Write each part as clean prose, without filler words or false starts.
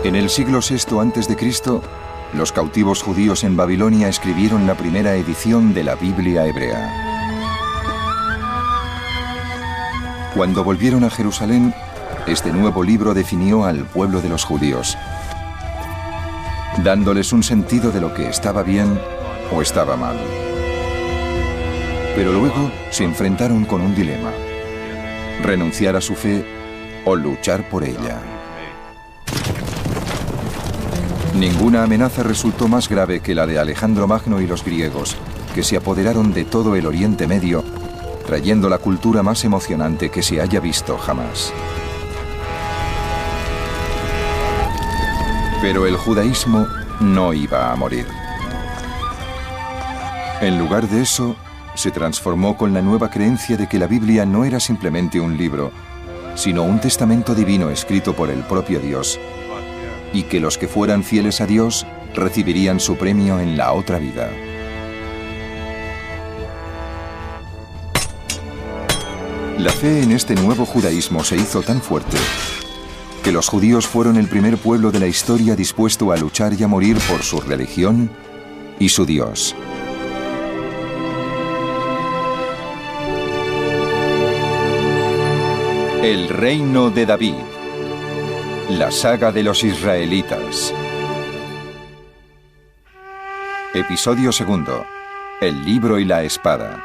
En el siglo VI a.C., los cautivos judíos en Babilonia escribieron la primera edición de la Biblia hebrea. Cuando volvieron a Jerusalén, este nuevo libro definió al pueblo de los judíos, dándoles un sentido de lo que estaba bien o estaba mal. Pero luego se enfrentaron con un dilema: renunciar a su fe o luchar por ella. Ninguna amenaza resultó más grave que la de Alejandro Magno y los griegos, que se apoderaron de todo el Oriente Medio, trayendo la cultura más emocionante que se haya visto jamás. Pero el judaísmo no iba a morir. En lugar de eso, se transformó con la nueva creencia de que la Biblia no era simplemente un libro, sino un testamento divino escrito por el propio Dios, y que los que fueran fieles a Dios recibirían su premio en la otra vida. La fe en este nuevo judaísmo se hizo tan fuerte que los judíos fueron el primer pueblo de la historia dispuesto a luchar y a morir por su religión y su Dios. El reino de David. La saga de los israelitas. Episodio 2. El libro y la espada.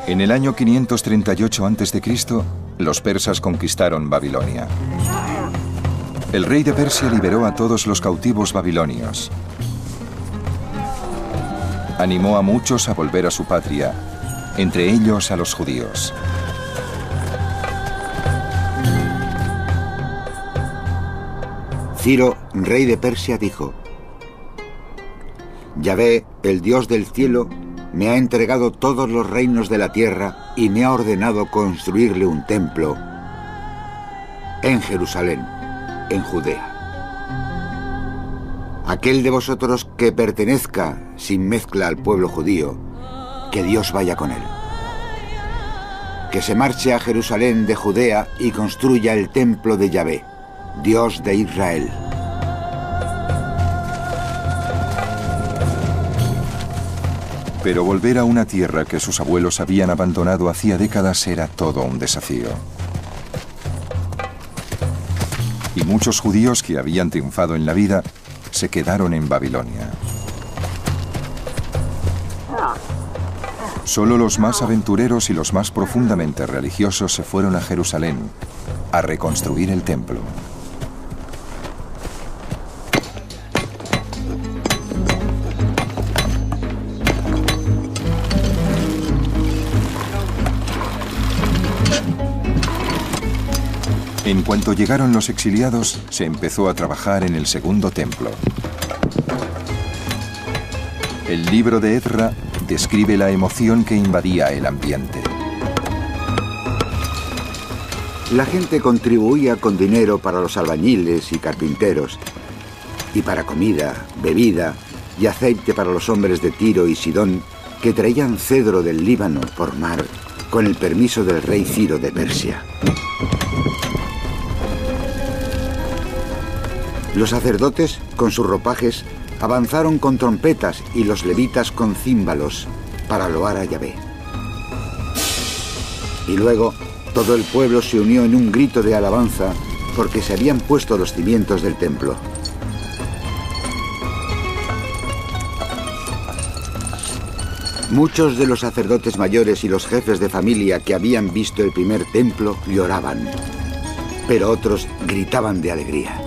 En el año 538 a.C., los persas conquistaron Babilonia. El rey de Persia liberó a todos los cautivos babilonios. Animó a muchos a volver a su patria, entre ellos a los judíos. Ciro, rey de Persia, dijo: Yahvé, el Dios del cielo, me ha entregado todos los reinos de la tierra y me ha ordenado construirle un templo en Jerusalén, en Judea. Aquel de vosotros que pertenezca sin mezcla al pueblo judío, que Dios vaya con él. Que se marche a Jerusalén de Judea y construya el templo de Yahvé, Dios de Israel. Pero volver a una tierra que sus abuelos habían abandonado hacía décadas era todo un desafío. Y muchos judíos que habían triunfado en la vida se quedaron en Babilonia. Solo los más aventureros y los más profundamente religiosos se fueron a Jerusalén a reconstruir el templo. En cuanto llegaron los exiliados, se empezó a trabajar en el segundo templo. El libro de Ezra describe la emoción que invadía el ambiente. La gente contribuía con dinero para los albañiles y carpinteros, y para comida, bebida y aceite para los hombres de Tiro y Sidón que traían cedro del Líbano por mar con el permiso del rey Ciro de Persia. Los sacerdotes, con sus ropajes, avanzaron con trompetas y los levitas con címbalos para loar a Yahvé. Y luego todo el pueblo se unió en un grito de alabanza porque se habían puesto los cimientos del templo. Muchos de los sacerdotes mayores y los jefes de familia que habían visto el primer templo lloraban, pero otros gritaban de alegría.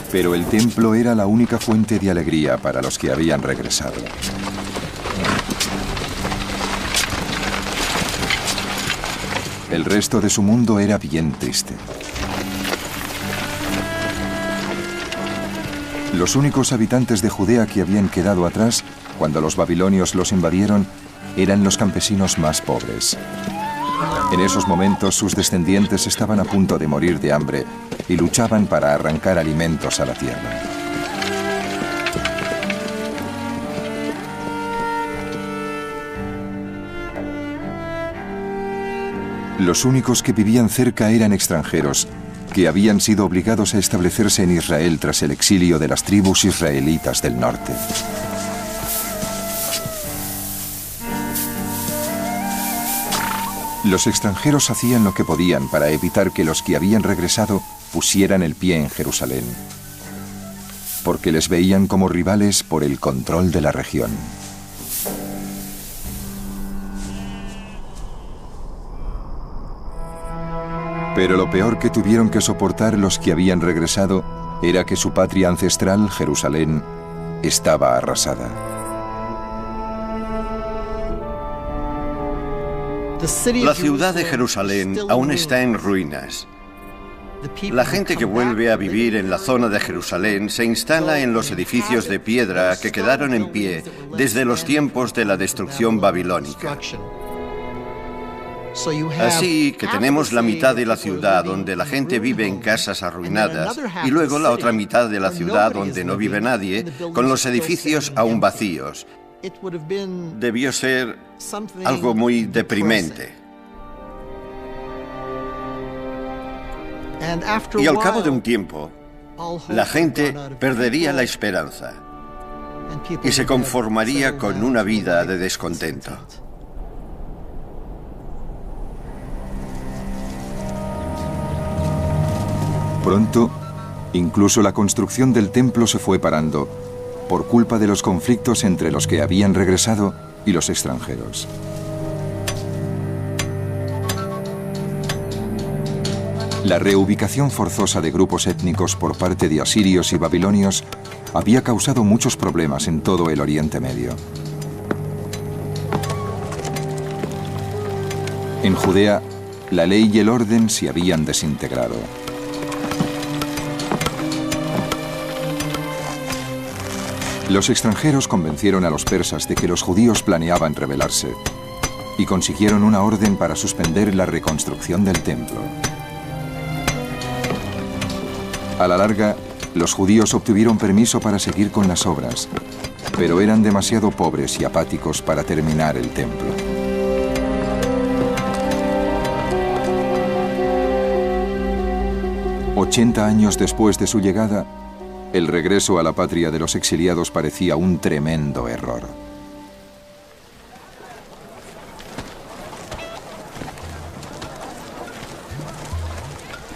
Pero el templo era la única fuente de alegría para los que habían regresado. El resto de su mundo era bien triste. Los únicos habitantes de Judea que habían quedado atrás cuando los babilonios los invadieron eran los campesinos más pobres. En esos momentos sus descendientes estaban a punto de morir de hambre y luchaban para arrancar alimentos a la tierra. Los únicos que vivían cerca eran extranjeros, que habían sido obligados a establecerse en Israel tras el exilio de las tribus israelitas del norte. Los extranjeros hacían lo que podían para evitar que los que habían regresado pusieran el pie en Jerusalén, porque les veían como rivales por el control de la región. Pero lo peor que tuvieron que soportar los que habían regresado era que su patria ancestral, Jerusalén, estaba arrasada. La ciudad de Jerusalén aún está en ruinas. La gente que vuelve a vivir en la zona de Jerusalén se instala en los edificios de piedra que quedaron en pie desde los tiempos de la destrucción babilónica. Así que tenemos la mitad de la ciudad donde la gente vive en casas arruinadas y luego la otra mitad de la ciudad donde no vive nadie, con los edificios aún vacíos. Debió ser algo muy deprimente. Y al cabo de un tiempo, la gente perdería la esperanza y se conformaría con una vida de descontento. Pronto, incluso la construcción del templo se fue parando, por culpa de los conflictos entre los que habían regresado y los extranjeros. La reubicación forzosa de grupos étnicos por parte de asirios y babilonios había causado muchos problemas en todo el Oriente Medio. En Judea, la ley y el orden se habían desintegrado. Los extranjeros convencieron a los persas de que los judíos planeaban rebelarse y consiguieron una orden para suspender la reconstrucción del templo. A la larga, los judíos obtuvieron permiso para seguir con las obras, pero eran demasiado pobres y apáticos para terminar el templo. «80 años después de su llegada, el regreso a la patria de los exiliados parecía un tremendo error.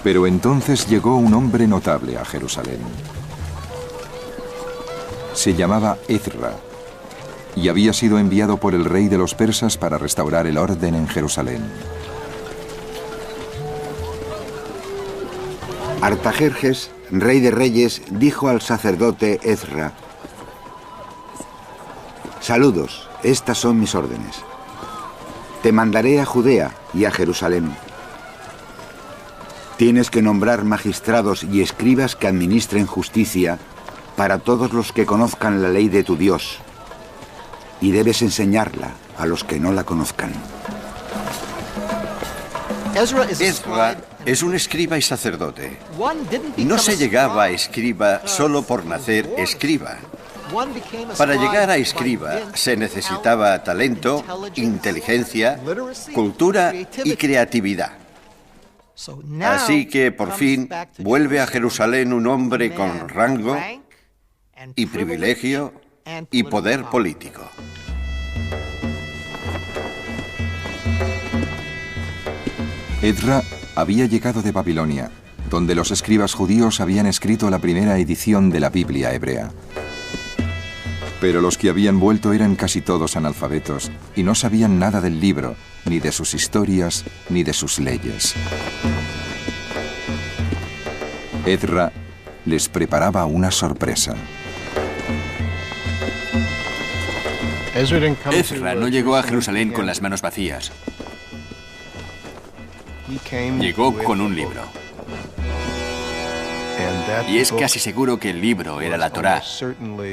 Pero entonces llegó un hombre notable a Jerusalén. Se llamaba Ezra y había sido enviado por el rey de los persas para restaurar el orden en Jerusalén. Artajerjes, rey de reyes, dijo al sacerdote Ezra: «Saludos, estas son mis órdenes. Te mandaré a Judea y a Jerusalén. Tienes que nombrar magistrados y escribas que administren justicia para todos los que conozcan la ley de tu Dios, y debes enseñarla a los que no la conozcan». Ezra es un escriba y sacerdote. No se llegaba a escriba solo por nacer escriba. Para llegar a escriba se necesitaba talento, inteligencia, cultura y creatividad. Así que por fin vuelve a Jerusalén un hombre con rango y privilegio y poder político. Ezra había llegado de Babilonia, donde los escribas judíos habían escrito la primera edición de la Biblia hebrea. Pero los que habían vuelto eran casi todos analfabetos y no sabían nada del libro, ni de sus historias, ni de sus leyes. Ezra les preparaba una sorpresa. Ezra no llegó a Jerusalén con las manos vacías. Llegó con un libro. Y es casi seguro que el libro era la Torá,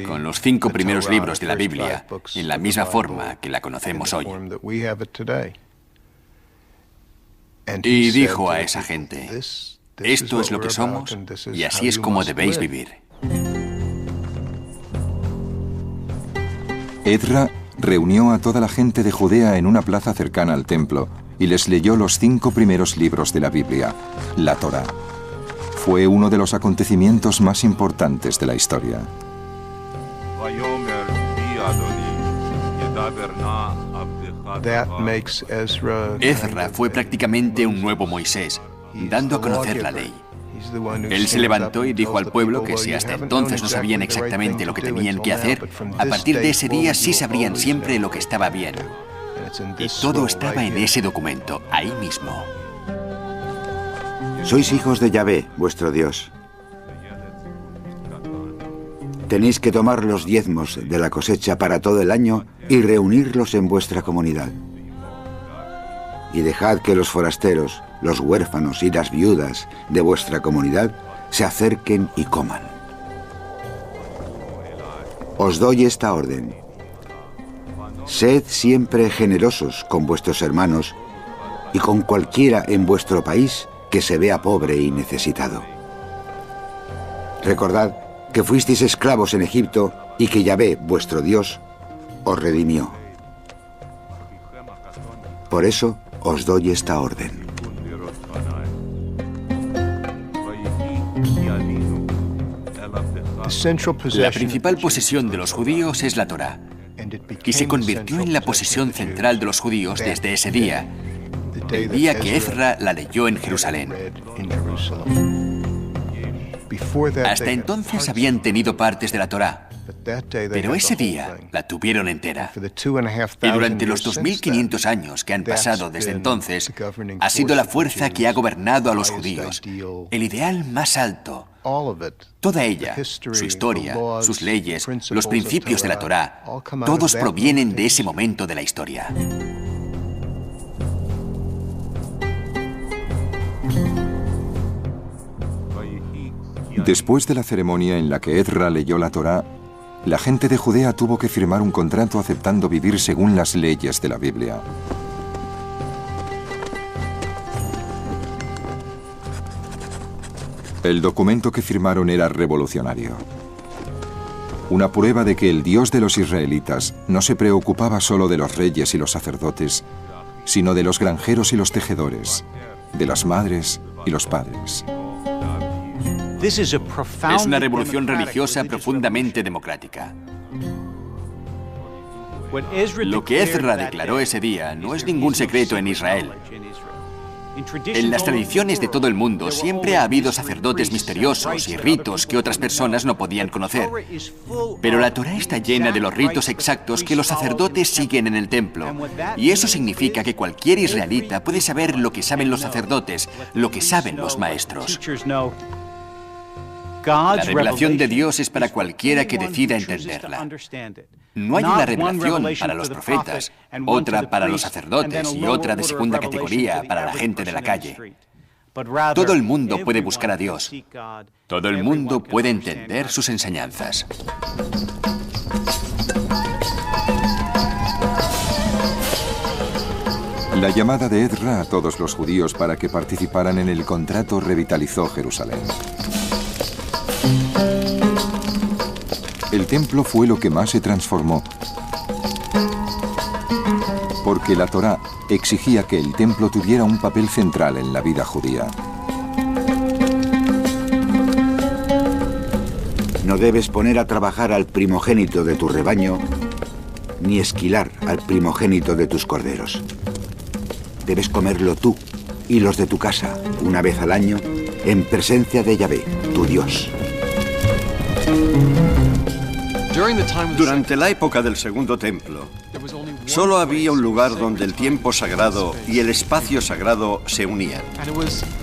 con los 5 primeros libros de la Biblia, en la misma forma que la conocemos hoy. Y dijo a esa gente: esto es lo que somos y así es como debéis vivir. Ezra reunió a toda la gente de Judea en una plaza cercana al templo y les leyó los 5 primeros libros de la Biblia, la Torá. Fue uno de los acontecimientos más importantes de la historia. Ezra fue prácticamente un nuevo Moisés, dando a conocer la ley. Él se levantó y dijo al pueblo que si hasta entonces no sabían exactamente lo que tenían que hacer, a partir de ese día sí sabrían siempre lo que estaba bien. Y todo estaba en ese documento, ahí mismo. Sois hijos de Yahvé, vuestro Dios. Tenéis que tomar los diezmos de la cosecha para todo el año y reunirlos en vuestra comunidad. Y dejad que los forasteros, los huérfanos y las viudas de vuestra comunidad se acerquen y coman. Os doy esta orden. Sed siempre generosos con vuestros hermanos y con cualquiera en vuestro país que se vea pobre y necesitado. Recordad que fuisteis esclavos en Egipto y que Yahvé, vuestro Dios, os redimió. Por eso os doy esta orden. La principal posesión de los judíos es la Torá, y se convirtió en la posesión central de los judíos desde ese día, el día que Ezra la leyó en Jerusalén. Hasta entonces habían tenido partes de la Torá, pero ese día la tuvieron entera. Y durante los 2500 años que han pasado desde entonces, ha sido la fuerza que ha gobernado a los judíos, el ideal más alto. Toda ella, su historia, sus leyes, los principios de la Torá, todos provienen de ese momento de la historia. Después de la ceremonia en la que Ezra leyó la Torá, la gente de Judea tuvo que firmar un contrato aceptando vivir según las leyes de la Biblia. El documento que firmaron era revolucionario. Una prueba de que el Dios de los israelitas no se preocupaba solo de los reyes y los sacerdotes, sino de los granjeros y los tejedores, de las madres y los padres. Es una revolución religiosa profundamente democrática. Lo que Ezra declaró ese día no es ningún secreto en Israel. En las tradiciones de todo el mundo siempre ha habido sacerdotes misteriosos y ritos que otras personas no podían conocer. Pero la Torá está llena de los ritos exactos que los sacerdotes siguen en el templo. Y eso significa que cualquier israelita puede saber lo que saben los sacerdotes, lo que saben los maestros. La revelación de Dios es para cualquiera que decida entenderla. No hay una revelación para los profetas, otra para los sacerdotes y otra de segunda categoría para la gente de la calle. Todo el mundo puede buscar a Dios. Todo el mundo puede entender sus enseñanzas. La llamada de Ezra a todos los judíos para que participaran en el contrato revitalizó Jerusalén. El templo fue lo que más se transformó, porque la Torá exigía que el templo tuviera un papel central en la vida judía. No debes poner a trabajar al primogénito de tu rebaño, ni esquilar al primogénito de tus corderos. Debes comerlo tú y los de tu casa, una vez al año, en presencia de Yahvé, tu Dios. Durante la época del Segundo Templo, solo había un lugar donde el tiempo sagrado y el espacio sagrado se unían.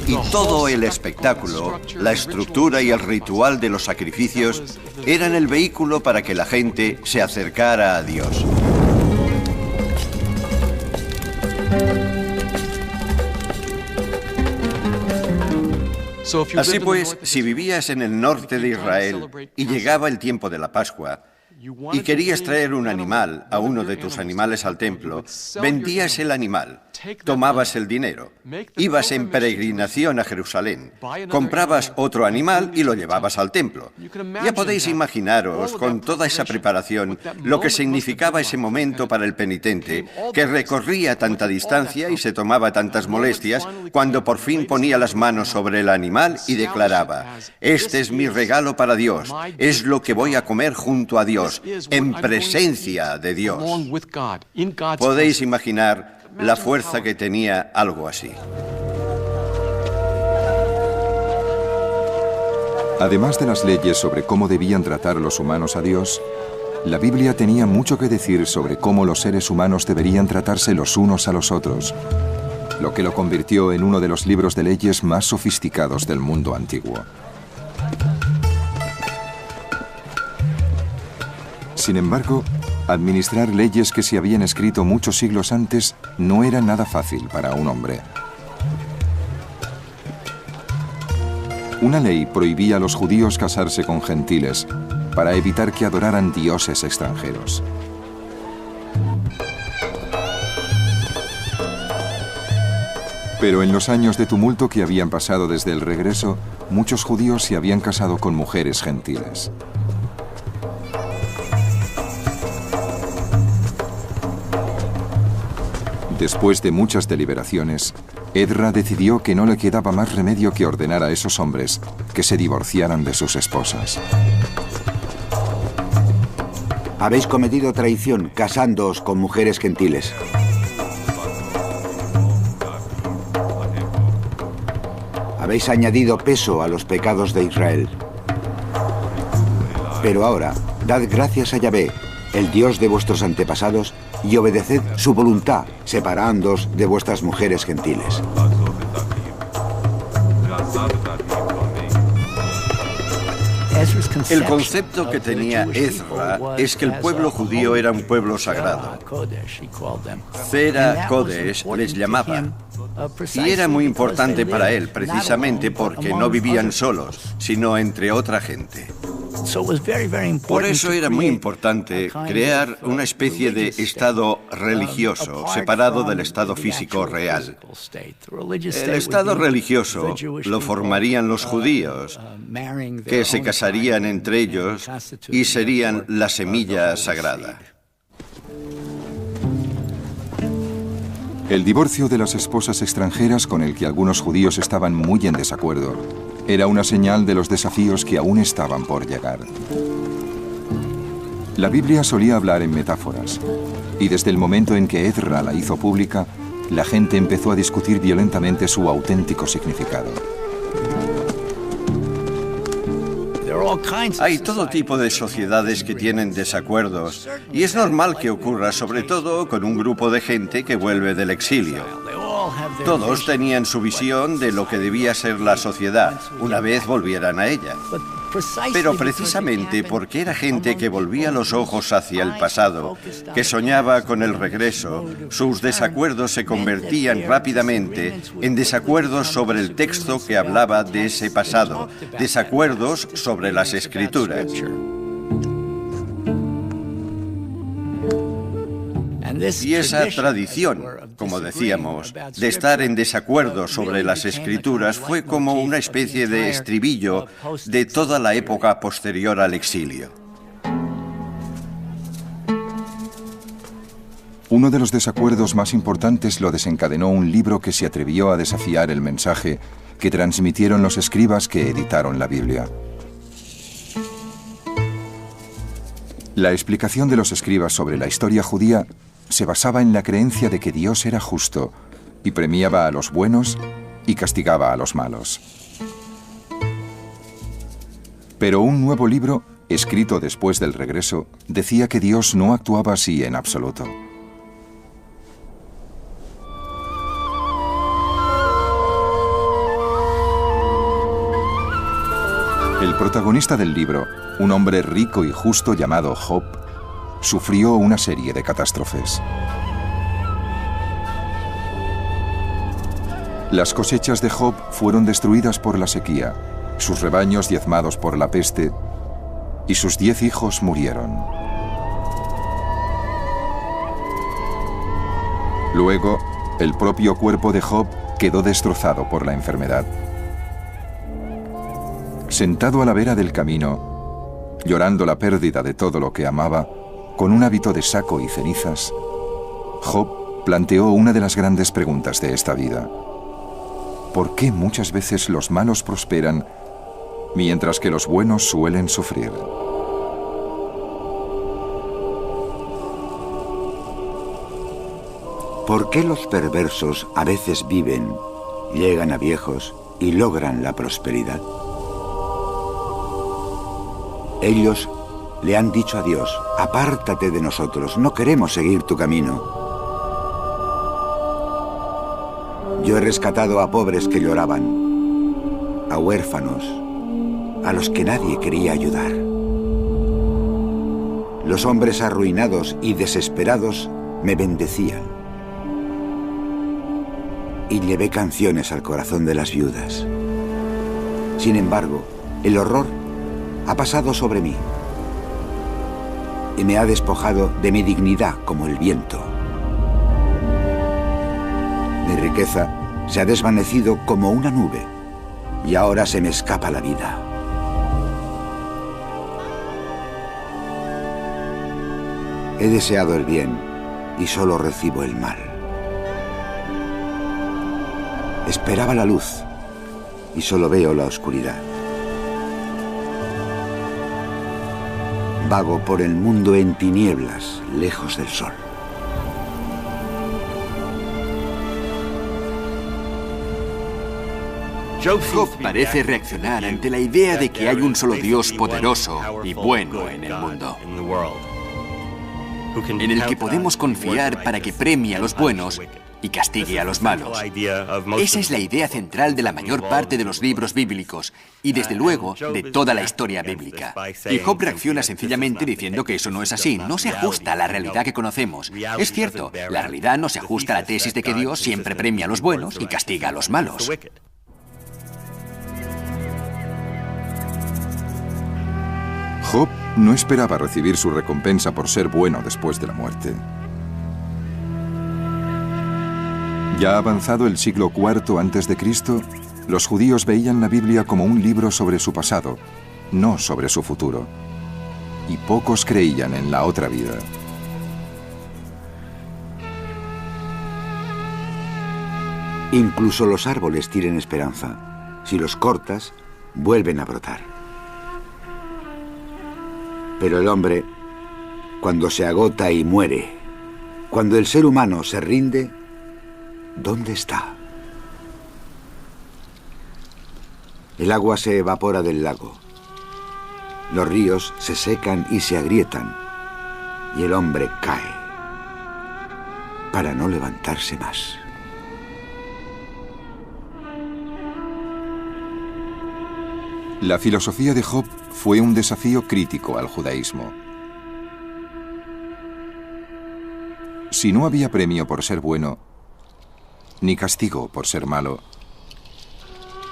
Y todo el espectáculo, la estructura y el ritual de los sacrificios eran el vehículo para que la gente se acercara a Dios. Así pues, si vivías en el norte de Israel y llegaba el tiempo de la Pascua, y querías traer un animal, a uno de tus animales al templo, vendías el animal, tomabas el dinero, ibas en peregrinación a Jerusalén, comprabas otro animal y lo llevabas al templo. Ya podéis imaginaros, con toda esa preparación, lo que significaba ese momento para el penitente, que recorría tanta distancia y se tomaba tantas molestias, cuando por fin ponía las manos sobre el animal y declaraba: «Este es mi regalo para Dios, es lo que voy a comer junto a Dios, en presencia de Dios». Podéis imaginar la fuerza que tenía algo así. Además de las leyes sobre cómo debían tratar los humanos a Dios, la Biblia tenía mucho que decir sobre cómo los seres humanos deberían tratarse los unos a los otros, lo que lo convirtió en uno de los libros de leyes más sofisticados del mundo antiguo. Sin embargo, administrar leyes que se habían escrito muchos siglos antes no era nada fácil para un hombre. Una ley prohibía a los judíos casarse con gentiles para evitar que adoraran dioses extranjeros. Pero en los años de tumulto que habían pasado desde el regreso, muchos judíos se habían casado con mujeres gentiles. Después de muchas deliberaciones, Edra decidió que no le quedaba más remedio que ordenar a esos hombres que se divorciaran de sus esposas. Habéis cometido traición casándoos con mujeres gentiles. Habéis añadido peso a los pecados de Israel. Pero ahora, dad gracias a Yahvé, el Dios de vuestros antepasados, y obedeced su voluntad, separándoos de vuestras mujeres gentiles. El concepto que tenía Ezra es que el pueblo judío era un pueblo sagrado. Zera Kodesh les llamaba. Y era muy importante para él, precisamente porque no vivían solos, sino entre otra gente. Por eso era muy importante crear una especie de estado religioso separado del estado físico real. El estado religioso lo formarían los judíos, que se casarían entre ellos y serían la semilla sagrada. El divorcio de las esposas extranjeras, con el que algunos judíos estaban muy en desacuerdo, era una señal de los desafíos que aún estaban por llegar. La Biblia solía hablar en metáforas, y desde el momento en que Ezra la hizo pública, la gente empezó a discutir violentamente su auténtico significado. Hay todo tipo de sociedades que tienen desacuerdos, y es normal que ocurra, sobre todo con un grupo de gente que vuelve del exilio. Todos tenían su visión de lo que debía ser la sociedad una vez volvieran a ella. Pero precisamente porque era gente que volvía los ojos hacia el pasado, que soñaba con el regreso, sus desacuerdos se convertían rápidamente en desacuerdos sobre el texto que hablaba de ese pasado, desacuerdos sobre las Escrituras. Y esa tradición, como decíamos, de estar en desacuerdo sobre las Escrituras fue como una especie de estribillo de toda la época posterior al exilio. Uno de los desacuerdos más importantes lo desencadenó un libro que se atrevió a desafiar el mensaje que transmitieron los escribas que editaron la Biblia. La explicación de los escribas sobre la historia judía se basaba en la creencia de que Dios era justo y premiaba a los buenos y castigaba a los malos. Pero un nuevo libro, escrito después del regreso, decía que Dios no actuaba así en absoluto. El protagonista del libro, un hombre rico y justo llamado Job, sufrió una serie de catástrofes. Las cosechas de Job fueron destruidas por la sequía, sus rebaños diezmados por la peste, y sus 10 hijos murieron. Luego, el propio cuerpo de Job quedó destrozado por la enfermedad. Sentado a la vera del camino, llorando la pérdida de todo lo que amaba, con un hábito de saco y cenizas, Job planteó una de las grandes preguntas de esta vida. ¿Por qué muchas veces los malos prosperan mientras que los buenos suelen sufrir? ¿Por qué los perversos a veces viven, llegan a viejos y logran la prosperidad? Ellos le han dicho a Dios: apártate de nosotros, no queremos seguir tu camino. Yo he rescatado a pobres que lloraban, a huérfanos, a los que nadie quería ayudar. Los hombres arruinados y desesperados me bendecían. Y llevé canciones al corazón de las viudas. Sin embargo, el horror ha pasado sobre mí y me ha despojado de mi dignidad como el viento. Mi riqueza se ha desvanecido como una nube y ahora se me escapa la vida. He deseado el bien y solo recibo el mal. Esperaba la luz y solo veo la oscuridad. Vago por el mundo en tinieblas, lejos del sol. Job parece reaccionar ante la idea de que hay un solo Dios poderoso y bueno en el mundo, en el que podemos confiar para que premie a los buenos y castigue a los malos. Esa es la idea central de la mayor parte de los libros bíblicos y, desde luego, de toda la historia bíblica. Y Job reacciona sencillamente diciendo que eso no es así, no se ajusta a la realidad que conocemos. Es cierto, la realidad no se ajusta a la tesis de que Dios siempre premia a los buenos y castiga a los malos. Job no esperaba recibir su recompensa por ser bueno después de la muerte. Ya avanzado el siglo IV a.C., los judíos veían la Biblia como un libro sobre su pasado, no sobre su futuro. Y pocos creían en la otra vida. Incluso los árboles tienen esperanza. Si los cortas, vuelven a brotar. Pero el hombre, cuando se agota y muere, cuando el ser humano se rinde, ¿dónde está? El agua se evapora del lago. Los ríos se secan y se agrietan. Y el hombre cae para no levantarse más. La filosofía de Job fue un desafío crítico al judaísmo. Si no había premio por ser bueno, ni castigo por ser malo,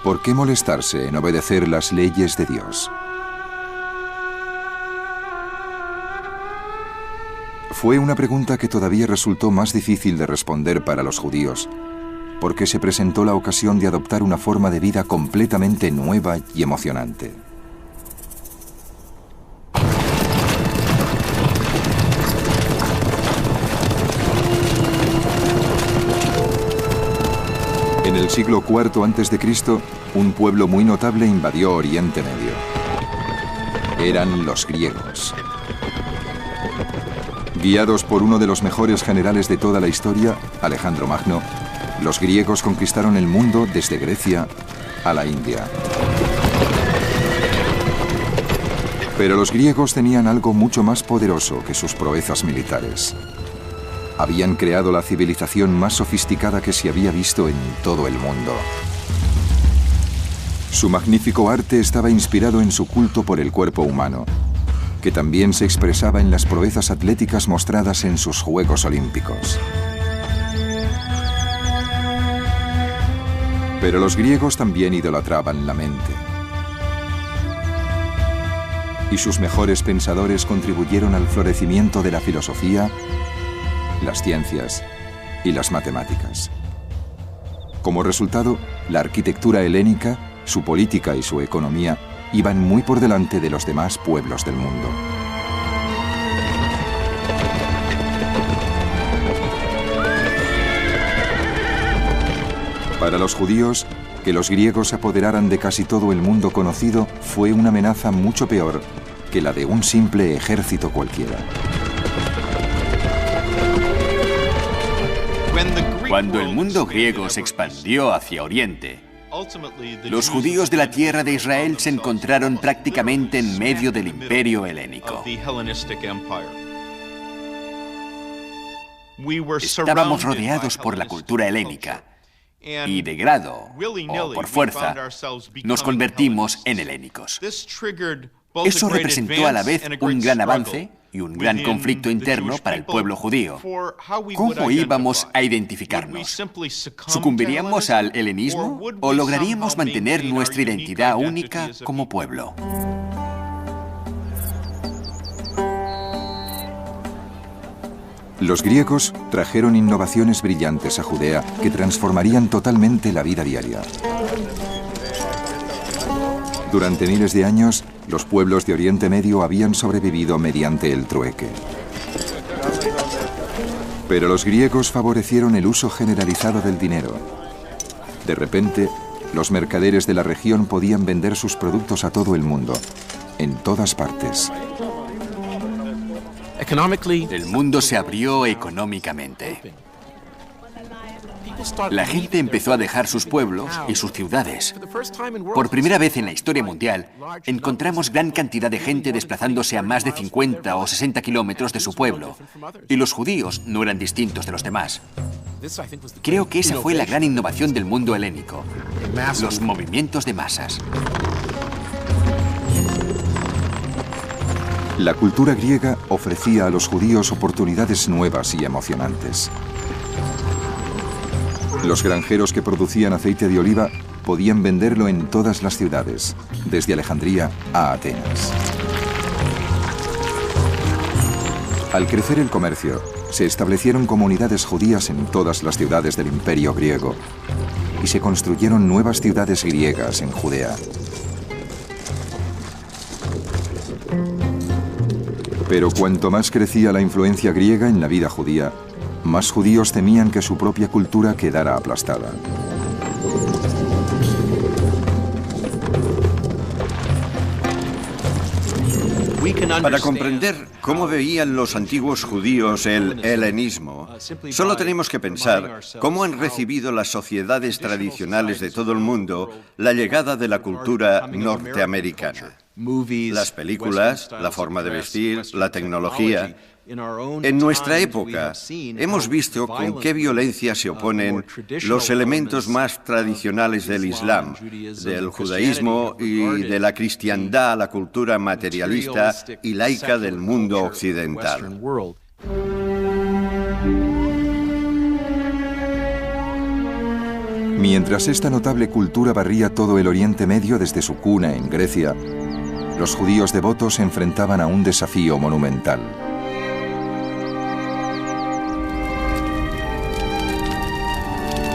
¿por qué molestarse en obedecer las leyes de Dios? Fue una pregunta que todavía resultó más difícil de responder para los judíos, porque se presentó la ocasión de adoptar una forma de vida completamente nueva y emocionante. En el siglo IV a.C., un pueblo muy notable invadió Oriente Medio. Eran los griegos. Guiados por uno de los mejores generales de toda la historia, Alejandro Magno, los griegos conquistaron el mundo desde Grecia a la India. Pero los griegos tenían algo mucho más poderoso que sus proezas militares. Habían creado la civilización más sofisticada que se había visto en todo el mundo. Su magnífico arte estaba inspirado en su culto por el cuerpo humano, que también se expresaba en las proezas atléticas mostradas en sus Juegos Olímpicos. Pero los griegos también idolatraban la mente. Y sus mejores pensadores contribuyeron al florecimiento de la filosofía, las ciencias y las matemáticas. Como resultado, la arquitectura helénica, su política y su economía iban muy por delante de los demás pueblos del mundo. Para los judíos, que los griegos se apoderaran de casi todo el mundo conocido fue una amenaza mucho peor que la de un simple ejército cualquiera. Cuando el mundo griego se expandió hacia Oriente, los judíos de la tierra de Israel se encontraron prácticamente en medio del imperio helénico. Estábamos rodeados por la cultura helénica y de grado o por fuerza nos convertimos en helénicos. Eso representó a la vez un gran avance y un gran conflicto interno para el pueblo judío. ¿Cómo íbamos a identificarnos? ¿Sucumbiríamos al helenismo o lograríamos mantener nuestra identidad única como pueblo? Los griegos trajeron innovaciones brillantes a Judea que transformarían totalmente la vida diaria. Durante miles de años, los pueblos de Oriente Medio habían sobrevivido mediante el trueque. Pero los griegos favorecieron el uso generalizado del dinero. De repente, los mercaderes de la región podían vender sus productos a todo el mundo, en todas partes. El mundo se abrió económicamente. La gente empezó a dejar sus pueblos y sus ciudades. Por primera vez en la historia mundial, encontramos gran cantidad de gente desplazándose a más de 50 o 60 kilómetros de su pueblo. Y los judíos no eran distintos de los demás. Creo que esa fue la gran innovación del mundo helénico, los movimientos de masas. La cultura griega ofrecía a los judíos oportunidades nuevas y emocionantes. Los granjeros que producían aceite de oliva podían venderlo en todas las ciudades, desde Alejandría a Atenas. Al crecer el comercio, se establecieron comunidades judías en todas las ciudades del Imperio griego y se construyeron nuevas ciudades griegas en Judea. Pero cuanto más crecía la influencia griega en la vida judía, más judíos temían que su propia cultura quedara aplastada. Para comprender cómo veían los antiguos judíos el helenismo, solo tenemos que pensar cómo han recibido las sociedades tradicionales de todo el mundo la llegada de la cultura norteamericana. Las películas, la forma de vestir, la tecnología. En nuestra época, hemos visto con qué violencia se oponen los elementos más tradicionales del Islam, del judaísmo y de la cristiandad a la cultura materialista y laica del mundo occidental. Mientras esta notable cultura barría todo el Oriente Medio desde su cuna en Grecia, los judíos devotos se enfrentaban a un desafío monumental.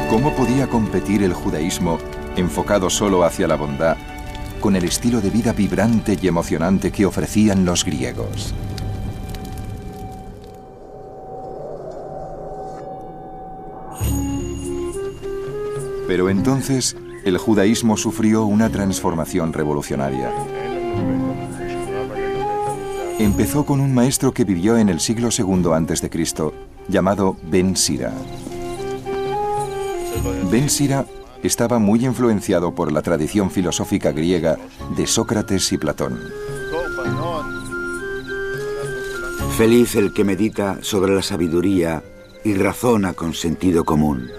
¿Cómo podía competir el judaísmo, enfocado solo hacia la bondad, con el estilo de vida vibrante y emocionante que ofrecían los griegos? Pero entonces, el judaísmo sufrió una transformación revolucionaria. Empezó con un maestro que vivió en el siglo II a.C., llamado Ben Sira. Ben Sira estaba muy influenciado por la tradición filosófica griega de Sócrates y Platón. Feliz el que medita sobre la sabiduría y razona con sentido común.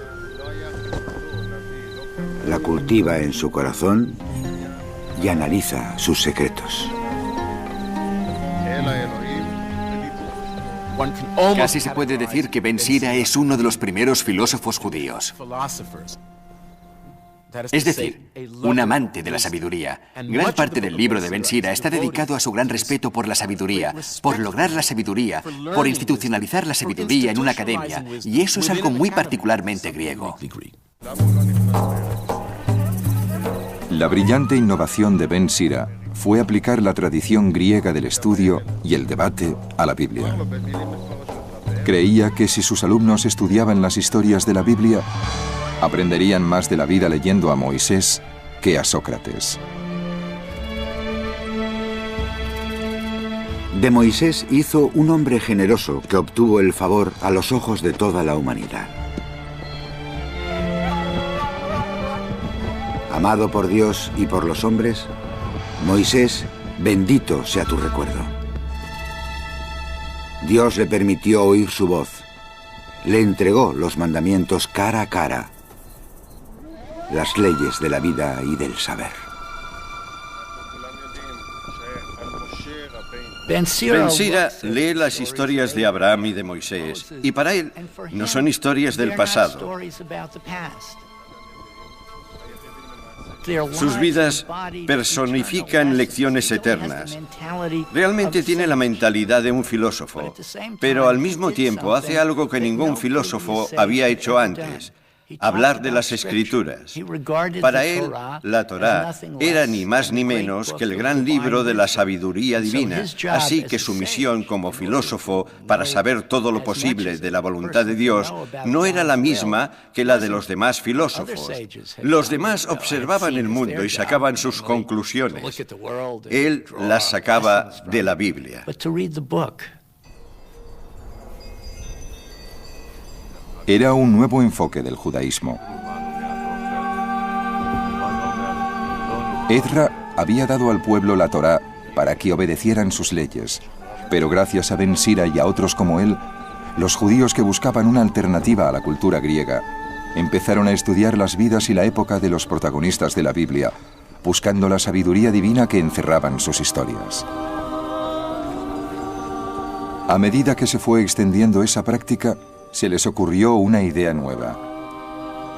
La cultiva en su corazón y analiza sus secretos. Casi se puede decir que Ben Sira es uno de los primeros filósofos judíos. Es decir, un amante de la sabiduría. Gran parte del libro de Ben Sira está dedicado a su gran respeto por la sabiduría, por lograr la sabiduría, por institucionalizar la sabiduría en una academia, y eso es algo muy particularmente griego. La brillante innovación de Ben Sira fue aplicar la tradición griega del estudio y el debate a la Biblia. Creía que si sus alumnos estudiaban las historias de la Biblia, aprenderían más de la vida leyendo a Moisés que a Sócrates. De Moisés hizo un hombre generoso que obtuvo el favor a los ojos de toda la humanidad. Amado por Dios y por los hombres, Moisés, bendito sea tu recuerdo. Dios le permitió oír su voz, le entregó los mandamientos cara a cara, las leyes de la vida y del saber. Ben Sira lee las historias de Abraham y de Moisés, y para él no son historias del pasado. Sus vidas personifican lecciones eternas. Realmente tiene la mentalidad de un filósofo, pero al mismo tiempo hace algo que ningún filósofo había hecho antes: hablar de las Escrituras. Para él, la Torá era ni más ni menos que el gran libro de la sabiduría divina, así que su misión como filósofo para saber todo lo posible de la voluntad de Dios no era la misma que la de los demás filósofos. Los demás observaban el mundo y sacaban sus conclusiones. Él las sacaba de la Biblia. Era un nuevo enfoque del judaísmo. Ezra había dado al pueblo la Torá para que obedecieran sus leyes, pero gracias a Ben Sira y a otros como él, los judíos que buscaban una alternativa a la cultura griega empezaron a estudiar las vidas y la época de los protagonistas de la Biblia, buscando la sabiduría divina que encerraban sus historias. A medida que se fue extendiendo esa práctica, se les ocurrió una idea nueva: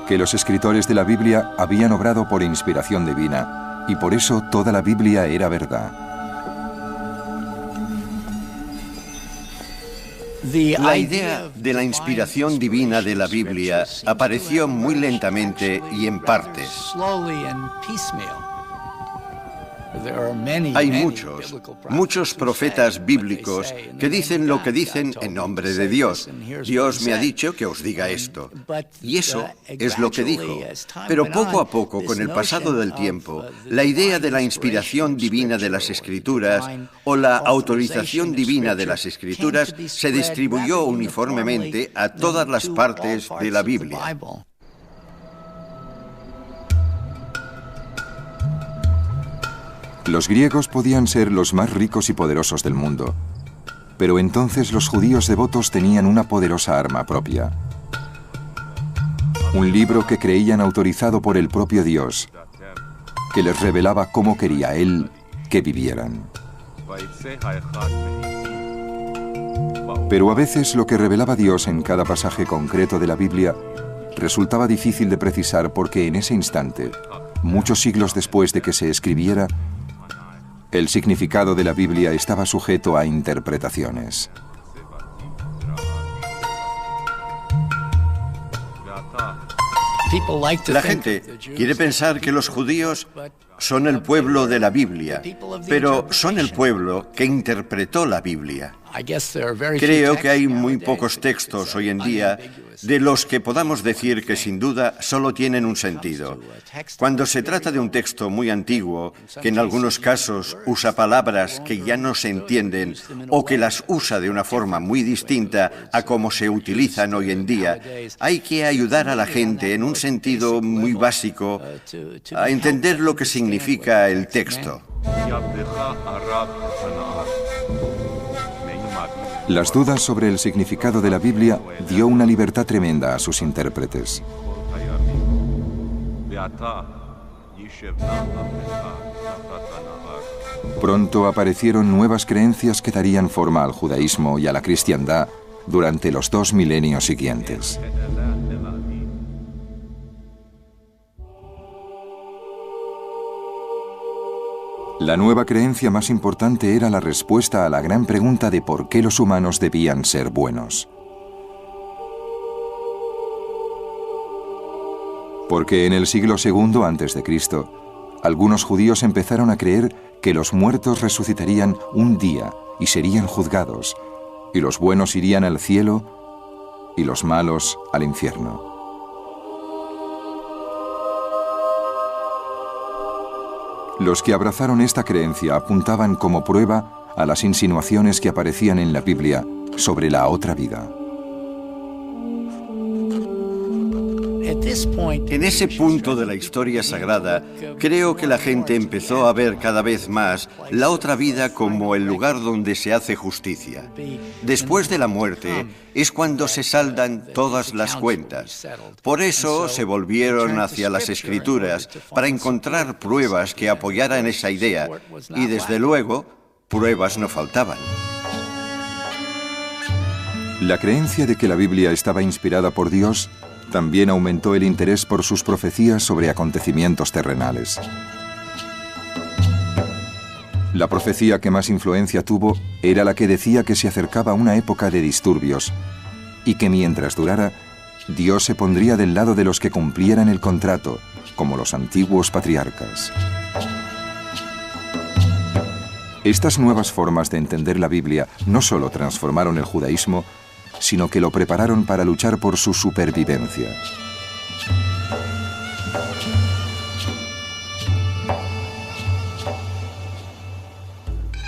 que los escritores de la Biblia habían obrado por inspiración divina y por eso toda la Biblia era verdad. La idea de la inspiración divina de la Biblia apareció muy lentamente y en partes. Hay muchos profetas bíblicos que dicen lo que dicen en nombre de Dios. Dios me ha dicho que os diga esto. Y eso es lo que dijo. Pero poco a poco, con el pasado del tiempo, la idea de la inspiración divina de las Escrituras o la autorización divina de las Escrituras se distribuyó uniformemente a todas las partes de la Biblia. Los griegos podían ser los más ricos y poderosos del mundo, pero entonces los judíos devotos tenían una poderosa arma propia. Un libro que creían autorizado por el propio Dios, que les revelaba cómo quería Él que vivieran. Pero a veces lo que revelaba Dios en cada pasaje concreto de la Biblia resultaba difícil de precisar porque en ese instante, muchos siglos después de que se escribiera, el significado de la Biblia estaba sujeto a interpretaciones. La gente quiere pensar que los judíos son el pueblo de la Biblia, pero son el pueblo que interpretó la Biblia. Creo que hay muy pocos textos hoy en día de los que podamos decir que sin duda solo tienen un sentido. Cuando se trata de un texto muy antiguo, que en algunos casos usa palabras que ya no se entienden o que las usa de una forma muy distinta a como se utilizan hoy en día, hay que ayudar a la gente en un sentido muy básico a entender lo que significa el texto. Las dudas sobre el significado de la Biblia dio una libertad tremenda a sus intérpretes. Pronto aparecieron nuevas creencias que darían forma al judaísmo y a la cristiandad durante los 2 milenios siguientes. La nueva creencia más importante era la respuesta a la gran pregunta de por qué los humanos debían ser buenos. Porque en el siglo II a.C., algunos judíos empezaron a creer que los muertos resucitarían un día y serían juzgados, y los buenos irían al cielo y los malos al infierno. Los que abrazaron esta creencia apuntaban como prueba a las insinuaciones que aparecían en la Biblia sobre la otra vida. En ese punto de la historia sagrada, creo que la gente empezó a ver cada vez más la otra vida como el lugar donde se hace justicia. Después de la muerte es cuando se saldan todas las cuentas. Por eso se volvieron hacia las Escrituras para encontrar pruebas que apoyaran esa idea, y desde luego, pruebas no faltaban. La creencia de que la Biblia estaba inspirada por Dios también aumentó el interés por sus profecías sobre acontecimientos terrenales. La profecía que más influencia tuvo era la que decía que se acercaba una época de disturbios y que mientras durara, Dios se pondría del lado de los que cumplieran el contrato, como los antiguos patriarcas. Estas nuevas formas de entender la Biblia no solo transformaron el judaísmo, sino que lo prepararon para luchar por su supervivencia.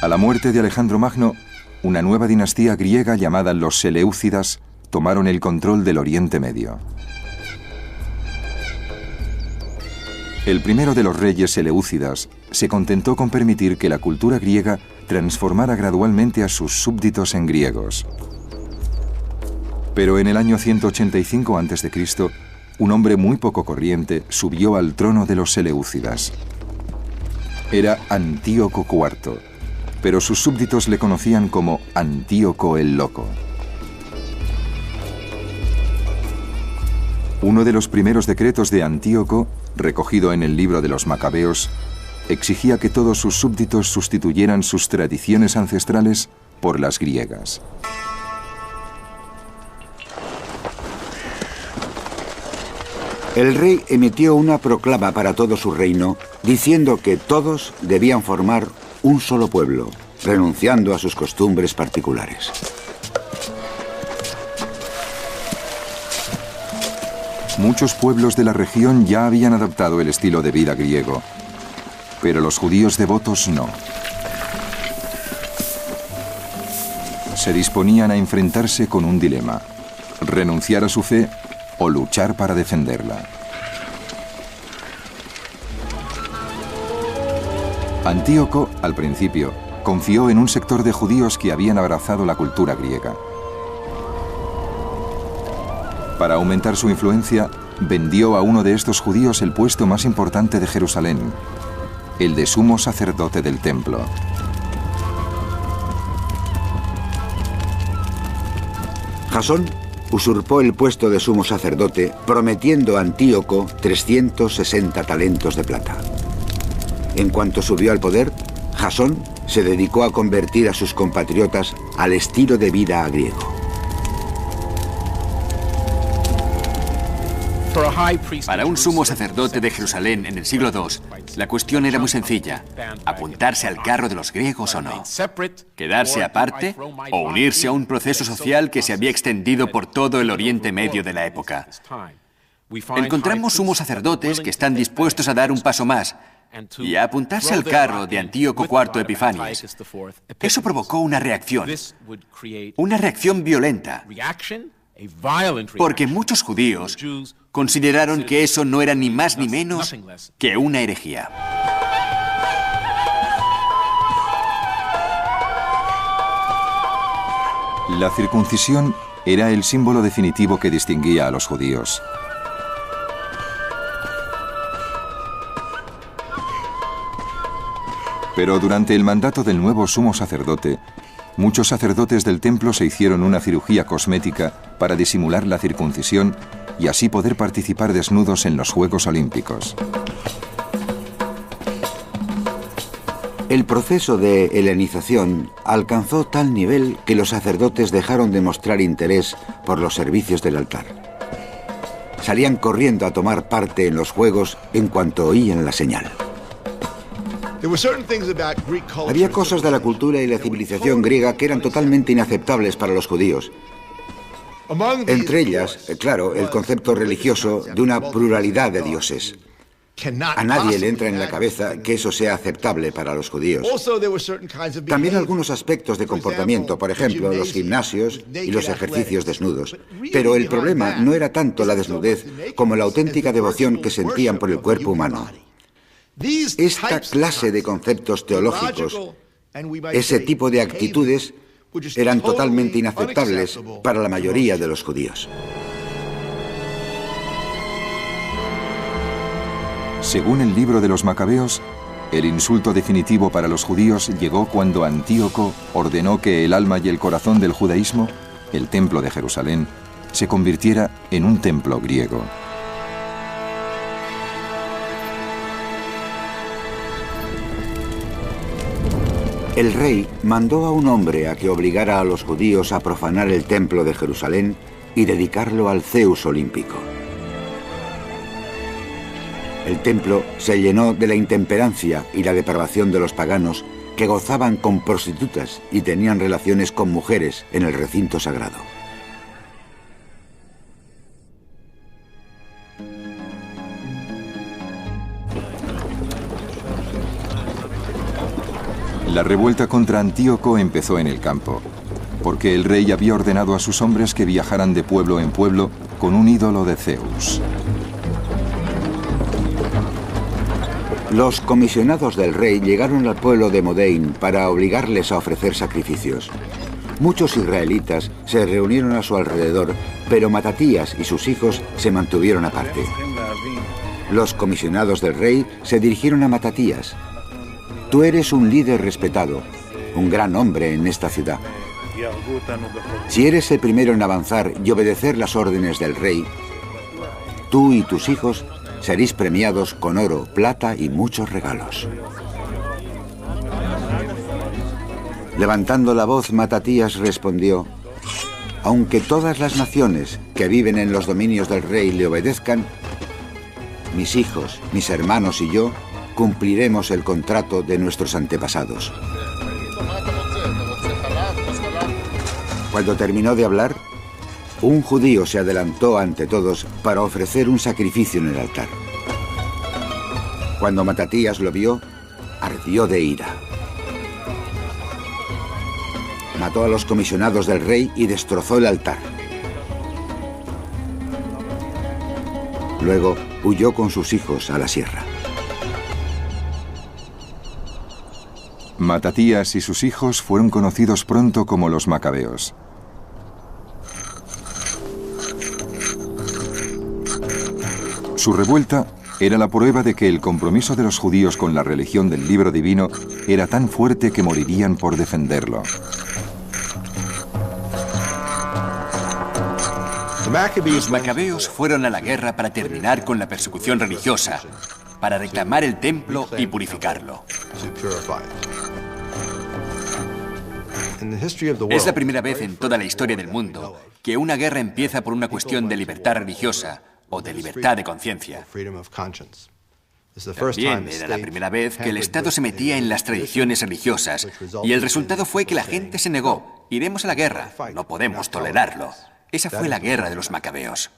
A la muerte de Alejandro Magno, una nueva dinastía griega llamada los Seleucidas tomaron el control del Oriente Medio. El primero de los reyes seleucidas se contentó con permitir que la cultura griega transformara gradualmente a sus súbditos en griegos. Pero en el año 185 a.C., un hombre muy poco corriente subió al trono de los Seleucidas. Era Antíoco IV, pero sus súbditos le conocían como Antíoco el Loco. Uno de los primeros decretos de Antíoco, recogido en el libro de los Macabeos, exigía que todos sus súbditos sustituyeran sus tradiciones ancestrales por las griegas. El rey emitió una proclama para todo su reino, diciendo que todos debían formar un solo pueblo, renunciando a sus costumbres particulares. Muchos pueblos de la región ya habían adoptado el estilo de vida griego, pero los judíos devotos no. Se disponían a enfrentarse con un dilema: renunciar a su fe o luchar para defenderla. Antíoco, al principio, confió en un sector de judíos que habían abrazado la cultura griega. Para aumentar su influencia, vendió a uno de estos judíos el puesto más importante de Jerusalén, el de sumo sacerdote del templo. Jasón usurpó el puesto de sumo sacerdote, prometiendo a Antíoco 360 talentos de plata. En cuanto subió al poder, Jasón se dedicó a convertir a sus compatriotas al estilo de vida griego. Para un sumo sacerdote de Jerusalén en el siglo II, la cuestión era muy sencilla: apuntarse al carro de los griegos o no, quedarse aparte o unirse a un proceso social que se había extendido por todo el Oriente Medio de la época. Encontramos sumos sacerdotes que están dispuestos a dar un paso más y a apuntarse al carro de Antíoco IV Epifanes. Eso provocó una reacción violenta, porque muchos judíos consideraron que eso no era ni más ni menos que una herejía. La circuncisión era el símbolo definitivo que distinguía a los judíos. Pero durante el mandato del nuevo sumo sacerdote, muchos sacerdotes del templo se hicieron una cirugía cosmética para disimular la circuncisión y así poder participar desnudos en los Juegos Olímpicos. El proceso de helenización alcanzó tal nivel que los sacerdotes dejaron de mostrar interés por los servicios del altar. Salían corriendo a tomar parte en los juegos en cuanto oían la señal. Había cosas de la cultura y la civilización griega que eran totalmente inaceptables para los judíos. Entre ellas, claro, el concepto religioso de una pluralidad de dioses. A nadie le entra en la cabeza que eso sea aceptable para los judíos. También algunos aspectos de comportamiento, por ejemplo, los gimnasios y los ejercicios desnudos. Pero el problema no era tanto la desnudez como la auténtica devoción que sentían por el cuerpo humano. Esta clase de conceptos teológicos, ese tipo de actitudes, eran totalmente inaceptables para la mayoría de los judíos. Según el libro de los Macabeos, el insulto definitivo para los judíos llegó cuando Antíoco ordenó que el alma y el corazón del judaísmo, el templo de Jerusalén, se convirtiera en un templo griego. El rey mandó a un hombre a que obligara a los judíos a profanar el templo de Jerusalén y dedicarlo al Zeus olímpico. El templo se llenó de la intemperancia y la depravación de los paganos que gozaban con prostitutas y tenían relaciones con mujeres en el recinto sagrado. La revuelta contra Antíoco empezó en el campo, porque el rey había ordenado a sus hombres que viajaran de pueblo en pueblo con un ídolo de Zeus. Los comisionados del rey llegaron al pueblo de Modein para obligarles a ofrecer sacrificios. Muchos israelitas se reunieron a su alrededor, pero Matatías y sus hijos se mantuvieron aparte. Los comisionados del rey se dirigieron a Matatías. Tú eres un líder respetado, un gran hombre en esta ciudad. Si eres el primero en avanzar y obedecer las órdenes del rey, tú y tus hijos seréis premiados con oro, plata y muchos regalos. Levantando la voz, Matatías respondió: aunque todas las naciones que viven en los dominios del rey le obedezcan, mis hijos, mis hermanos y yo cumpliremos el contrato de nuestros antepasados. Cuando terminó de hablar, un judío se adelantó ante todos para ofrecer un sacrificio en el altar. Cuando Matatías lo vio, ardió de ira. Mató a los comisionados del rey y destrozó el altar. Luego huyó con sus hijos a la sierra. Matatías y sus hijos fueron conocidos pronto como los Macabeos. Su revuelta era la prueba de que el compromiso de los judíos con la religión del libro divino era tan fuerte que morirían por defenderlo. Los macabeos fueron a la guerra para terminar con la persecución religiosa, para reclamar el templo y purificarlo. Es la primera vez en toda la historia del mundo que una guerra empieza por una cuestión de libertad religiosa o de libertad de conciencia. También era la primera vez que el Estado se metía en las tradiciones religiosas y el resultado fue que la gente se negó. Iremos a la guerra, no podemos tolerarlo. Esa fue la guerra de los macabeos.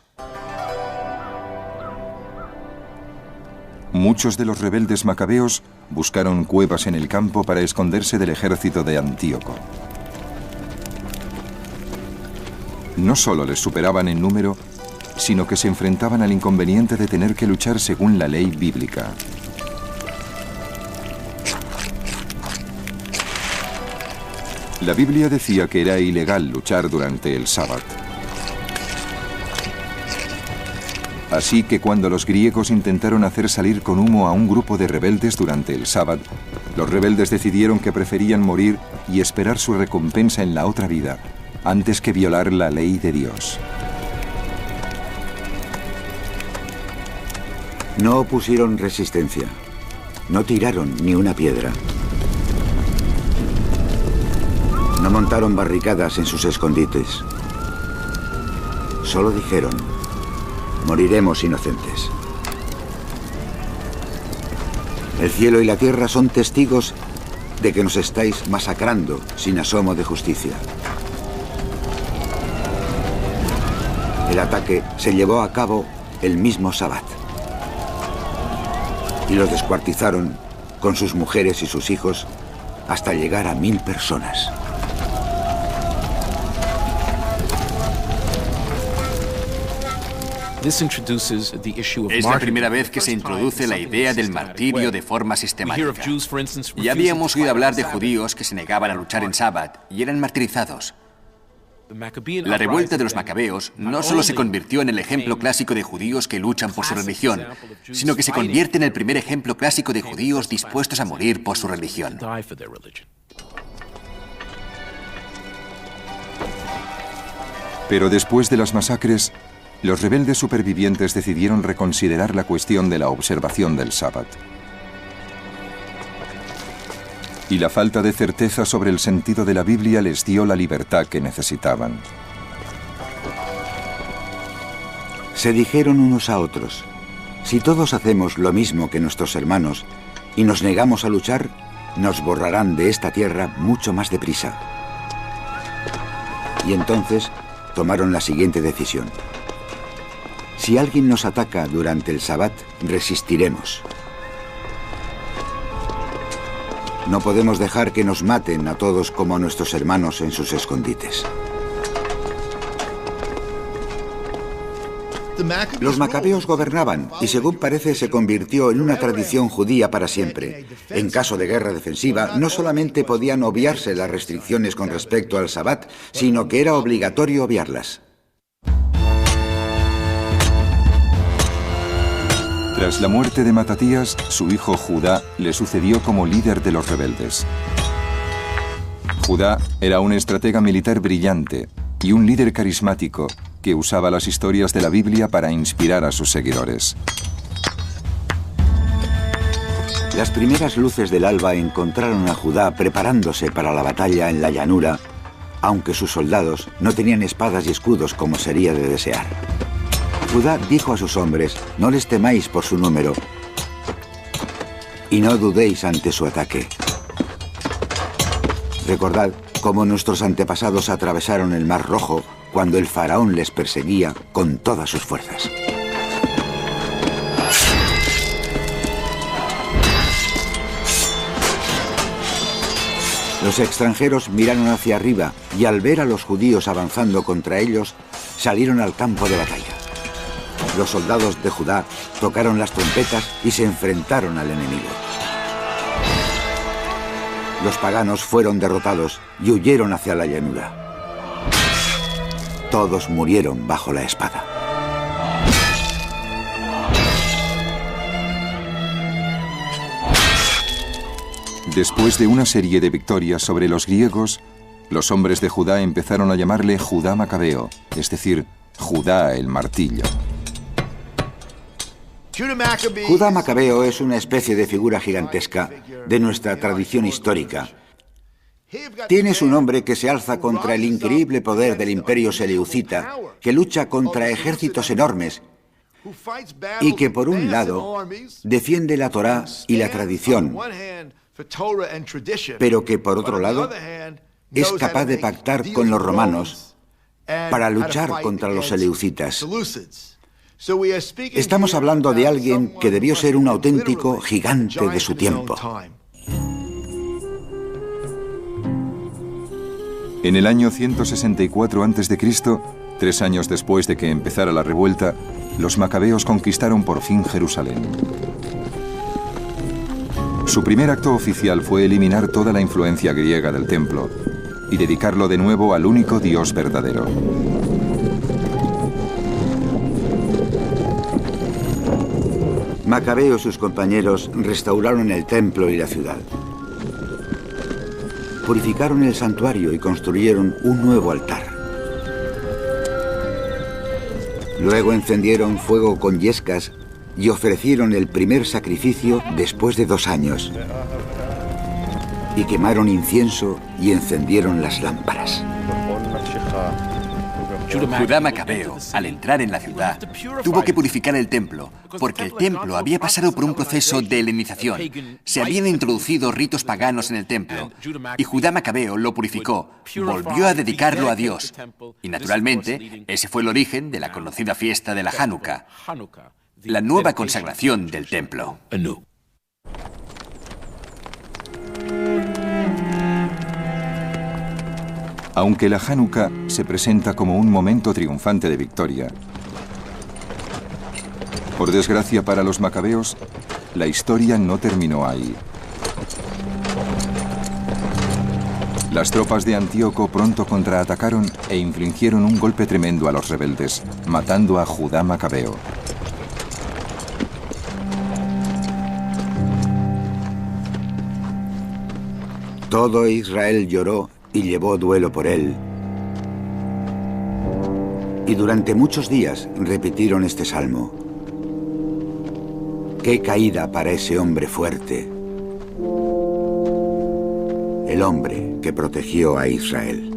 Muchos de los rebeldes macabeos buscaron cuevas en el campo para esconderse del ejército de Antíoco. No solo les superaban en número, sino que se enfrentaban al inconveniente de tener que luchar según la ley bíblica. La Biblia decía que era ilegal luchar durante el sábado. Así que cuando los griegos intentaron hacer salir con humo a un grupo de rebeldes durante el sábado, los rebeldes decidieron que preferían morir y esperar su recompensa en la otra vida, antes que violar la ley de Dios. No opusieron resistencia. No tiraron ni una piedra. No montaron barricadas en sus escondites. Solo dijeron: moriremos inocentes. El cielo y la tierra son testigos de que nos estáis masacrando sin asomo de justicia. El ataque se llevó a cabo el mismo Sabbat. Y los descuartizaron con sus mujeres y sus hijos hasta llegar a 1000 personas. Es la primera vez que se introduce la idea del martirio de forma sistemática. Ya habíamos oído hablar de judíos que se negaban a luchar en Sabbat y eran martirizados. La revuelta de los macabeos no solo se convirtió en el ejemplo clásico de judíos que luchan por su religión, sino que se convierte en el primer ejemplo clásico de judíos dispuestos a morir por su religión. Pero después de las masacres, los rebeldes supervivientes decidieron reconsiderar la cuestión de la observación del Sabbat. Y la falta de certeza sobre el sentido de la Biblia les dio la libertad que necesitaban. Se dijeron unos a otros: si todos hacemos lo mismo que nuestros hermanos y nos negamos a luchar, nos borrarán de esta tierra mucho más deprisa. Y entonces tomaron la siguiente decisión: si alguien nos ataca durante el Sabbat, resistiremos. No podemos dejar que nos maten a todos como a nuestros hermanos en sus escondites. Los macabeos gobernaban y, según parece, se convirtió en una tradición judía para siempre. En caso de guerra defensiva, no solamente podían obviarse las restricciones con respecto al Sabbat, sino que era obligatorio obviarlas. Tras la muerte de Matatías, su hijo Judá le sucedió como líder de los rebeldes. Judá era un estratega militar brillante y un líder carismático que usaba las historias de la Biblia para inspirar a sus seguidores. Las primeras luces del alba encontraron a Judá preparándose para la batalla en la llanura, aunque sus soldados no tenían espadas y escudos como sería de desear. Judá dijo a sus hombres: no les temáis por su número y no dudéis ante su ataque. Recordad cómo nuestros antepasados atravesaron el Mar Rojo cuando el faraón les perseguía con todas sus fuerzas. Los extranjeros miraron hacia arriba y al ver a los judíos avanzando contra ellos, salieron al campo de batalla. Los soldados de Judá tocaron las trompetas y se enfrentaron al enemigo. Los paganos fueron derrotados y huyeron hacia la llanura. Todos murieron bajo la espada. Después de una serie de victorias sobre los griegos, los hombres de Judá empezaron a llamarle Judá Macabeo, es decir, Judá el martillo. Judá Macabeo es una especie de figura gigantesca de nuestra tradición histórica. Tiene su nombre que se alza contra el increíble poder del imperio seleucita, que lucha contra ejércitos enormes y que, por un lado, defiende la Torá y la tradición, pero que, por otro lado, es capaz de pactar con los romanos para luchar contra los seleucitas. Estamos hablando de alguien que debió ser un auténtico gigante de su tiempo. En el año 164 a.C., 3 años después de que empezara la revuelta, los macabeos conquistaron por fin Jerusalén. Su primer acto oficial fue eliminar toda la influencia griega del templo y dedicarlo de nuevo al único Dios verdadero. Macabeo y sus compañeros restauraron el templo y la ciudad. Purificaron el santuario y construyeron un nuevo altar. Luego encendieron fuego con yescas y ofrecieron el primer sacrificio después de 2 años. y quemaron incienso y encendieron las lámparas. Judá Macabeo, al entrar en la ciudad, tuvo que purificar el templo, porque el templo había pasado por un proceso de helenización. Se habían introducido ritos paganos en el templo, y Judá Macabeo lo purificó, volvió a dedicarlo a Dios. Y naturalmente, ese fue el origen de la conocida fiesta de la Hanukkah, la nueva consagración del templo. Aunque la Hanukkah se presenta como un momento triunfante de victoria, por desgracia para los macabeos, la historia no terminó ahí. Las tropas de Antíoco pronto contraatacaron e infligieron un golpe tremendo a los rebeldes, matando a Judá Macabeo. Todo Israel lloró y llevó duelo por él. Y durante muchos días repitieron este salmo. ¡Qué caída para ese hombre fuerte! El hombre que protegió a Israel.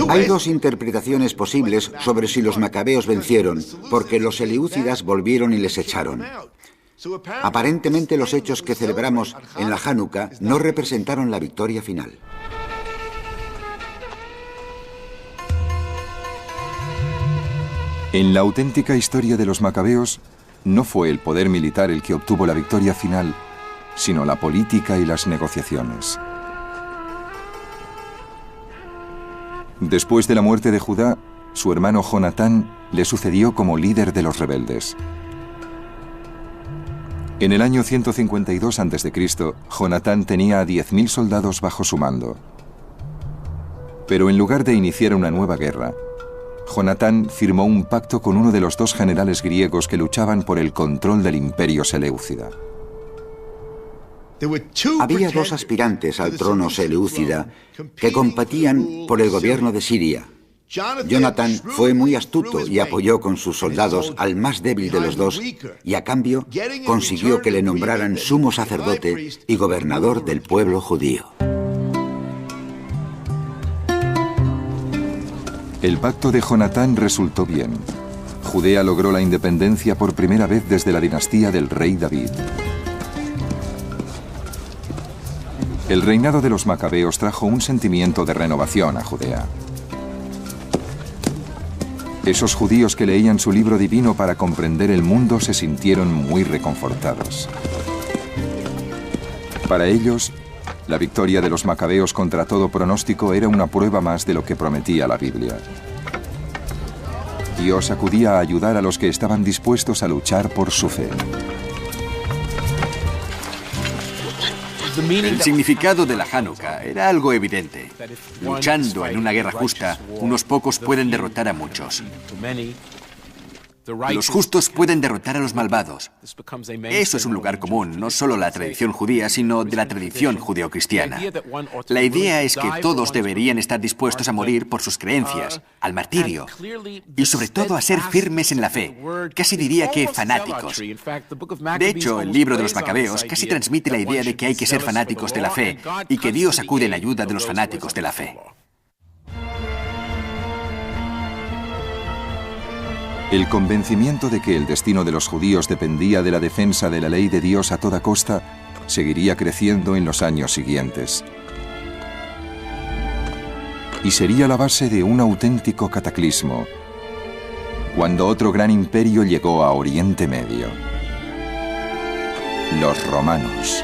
Hay dos interpretaciones posibles sobre si los macabeos vencieron, porque los seleúcidas volvieron y les echaron. Aparentemente los hechos que celebramos en la Hanukkah no representaron la victoria final. En la auténtica historia de los macabeos, no fue el poder militar el que obtuvo la victoria final, sino la política y las negociaciones. Después de la muerte de Judá, su hermano Jonatán le sucedió como líder de los rebeldes. En el año 152 a.C., Jonatán tenía a 10.000 soldados bajo su mando. Pero en lugar de iniciar una nueva guerra, Jonatán firmó un pacto con uno de los dos generales griegos que luchaban por el control del imperio seleucida. Había dos aspirantes al trono seleucida que competían por el gobierno de Siria. Jonatán fue muy astuto y apoyó con sus soldados al más débil de los dos, y a cambio consiguió que le nombraran sumo sacerdote y gobernador del pueblo judío. El pacto de Jonatán resultó bien. Judea logró la independencia por primera vez desde la dinastía del rey David. El reinado de los macabeos trajo un sentimiento de renovación a Judea. Esos judíos que leían su libro divino para comprender el mundo se sintieron muy reconfortados. Para ellos, la victoria de los macabeos contra todo pronóstico era una prueba más de lo que prometía la Biblia. Dios acudía a ayudar a los que estaban dispuestos a luchar por su fe. El significado de la Hanukkah era algo evidente. Luchando en una guerra justa, unos pocos pueden derrotar a muchos. Los justos pueden derrotar a los malvados. Eso es un lugar común, no solo de la tradición judía, sino de la tradición judeocristiana. La idea es que todos deberían estar dispuestos a morir por sus creencias, al martirio, y sobre todo a ser firmes en la fe, casi diría que fanáticos. De hecho, el libro de los Macabeos casi transmite la idea de que hay que ser fanáticos de la fe y que Dios acude en ayuda de los fanáticos de la fe. El convencimiento de que el destino de los judíos dependía de la defensa de la ley de Dios a toda costa seguiría creciendo en los años siguientes. Y sería la base de un auténtico cataclismo, cuando otro gran imperio llegó a Oriente Medio: los romanos.